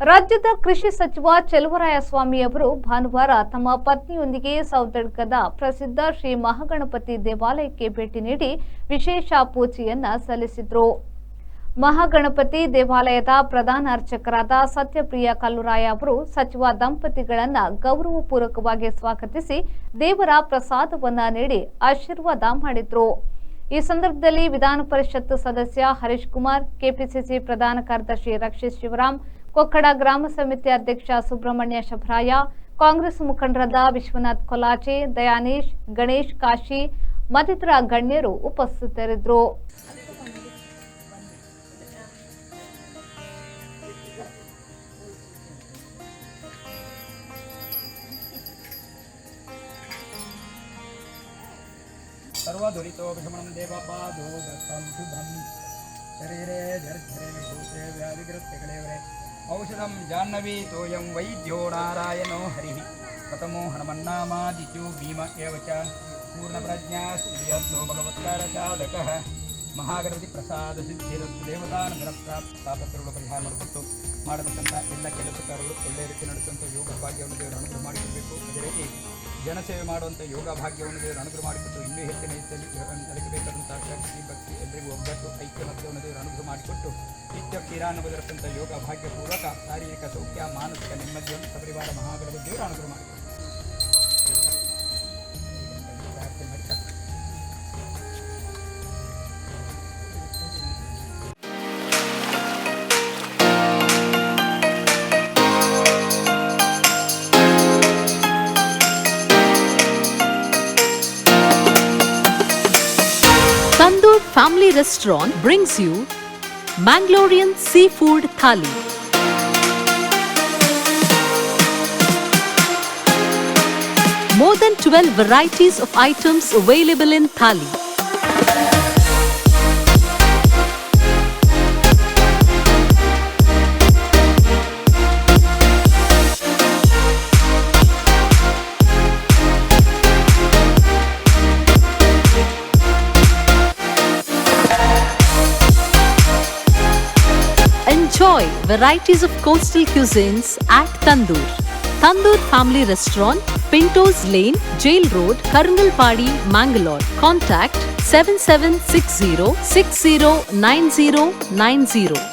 ರಾಜ್ಯದ ಕೃಷಿ ಸಚಿವ ಚೆಲುವರಾಯಸ್ವಾಮಿ ಅವರು ಭಾನುವಾರ ತಮ್ಮ ಪತ್ನಿಯೊಂದಿಗೆ ಸೌತಡ್ಕದ ಪ್ರಸಿದ್ಧ ಶ್ರೀ ಮಹಾಗಣಪತಿ ದೇವಾಲಯಕ್ಕೆ ಭೇಟಿ ನೀಡಿ ವಿಶೇಷ ಪೂಜೆಯನ್ನ ಸಲ್ಲಿಸಿದರು. ಮಹಾಗಣಪತಿ ದೇವಾಲಯದ ಪ್ರಧಾನ ಅರ್ಚಕರಾದ ಸತ್ಯಪ್ರಿಯ ಕಲ್ಲುರಾಯ ಅವರು ಸಚಿವ ದಂಪತಿಗಳನ್ನ ಗೌರವಪೂರ್ವಕವಾಗಿ ಸ್ವಾಗತಿಸಿ ದೇವರ ಪ್ರಸಾದವನ್ನ ನೀಡಿ ಆಶೀರ್ವಾದ ಮಾಡಿದ್ರು. ಈ ಸಂದರ್ಭದಲ್ಲಿ ವಿಧಾನ ಪರಿಷತ್ ಸದಸ್ಯ ಹರೀಶ್ ಕುಮಾರ್, ಕೆಪಿಸಿಸಿ ಪ್ರಧಾನ ಕಾರ್ಯದರ್ಶಿ ರಕ್ಷಿತ್ ಶಿವರಾಮ್, ಕೊಕ್ಕಡ ಗ್ರಾಮ ಸಮಿತಿ ಅಧ್ಯಕ್ಷ ಸುಬ್ರಹ್ಮಣ್ಯ ಶಭರಾಯ, ಕಾಂಗ್ರೆಸ್ ಮುಖಂಡರಾದ ವಿಶ್ವನಾಥ್ ಕೊಲಾಚೆ, ದಯಾನೀಶ್, ಗಣೇಶ್ ಕಾಶಿ ಮತ್ತಿತರ ಗಣ್ಯರು ಉಪಸ್ಥಿತರಿದ್ದರು. सर्वदुरितोपशमनं देवपादो दत्तं शुभं शरीरे जर्जरे भूते व्याधिग्रस्तकलेवरे औषधं जाह्नवी तोयं वैद्यो नारायणो हरिः प्रथमो हनुमन्नामादित्यो भीम एव च पूर्णप्रज्ञा श्रीयस्तो भगवत्कारसाधकः ಮಹಾಗಣಪತಿ ಪ್ರಸಾದ ಸಿದ್ಧಿರಸ್ತು ದೇವತಾನುಗ್ರಹ ತಾಪತ್ರಗಳು ಪರಿಹಾರ ಮಾಡಿಕೊಟ್ಟು ಮಾಡತಕ್ಕಂಥ ಎಲ್ಲ ಕೆಲಸಕಾರರು ಒಳ್ಳೆಯ ರೀತಿ ನಡೆಸುವಂಥ ಯೋಗ ಭಾಗ್ಯವನ್ನು ದೇವರು ಅನುಗ್ರಹ ಮಾಡಿಕೊಡಬೇಕು. ಅದೇ ರೀತಿ ಜನಸೇವೆ ಮಾಡುವಂಥ ಯೋಗ ಭಾಗ್ಯವನ್ನು ದೇವರು ಅನುಗ್ರಹ ಮಾಡಿಕೊಟ್ಟು ಇನ್ನೂ ಹೆಚ್ಚಿನ ರೀತಿಯಲ್ಲಿ ಅದಕ್ಕೆ ಬೇಕಾದಂಥ ಶಕ್ತಿ ಭಕ್ತಿ ಎಲ್ಲರಿಗೂ ಒಗ್ಗಟ್ಟು ಐಕ್ಯಮತ್ಯವನ್ನು ದೇವರು ಅನುಗ್ರಹ ಮಾಡಿಕೊಟ್ಟು ನಿತ್ಯ ಕಿರಾನ ಬದಲಕ್ಕಂಥ ಯೋಗ ಭಾಗ್ಯಪೂರ್ವಕ ಶಾರೀರಿಕ ಸೌಖ್ಯ ಮಾನಸಿಕ ನೆಮ್ಮದಿಯನ್ನು ಸಪರಿವಾರ ಮಹಾಗಣಪತಿ ದೇವರು ಅನುಗ್ರಹ ಮಾಡಿಕೊಟ್ಟು Tandoor Family Restaurant brings you Mangalorean Seafood Thali. More than 12 varieties of items available in Thali. Enjoy varieties of coastal cuisines at Tandoor. Tandoor Family Restaurant, Pintos Lane, Jail Road, Karangalpadi, Mangalore. Contact 7760 609090.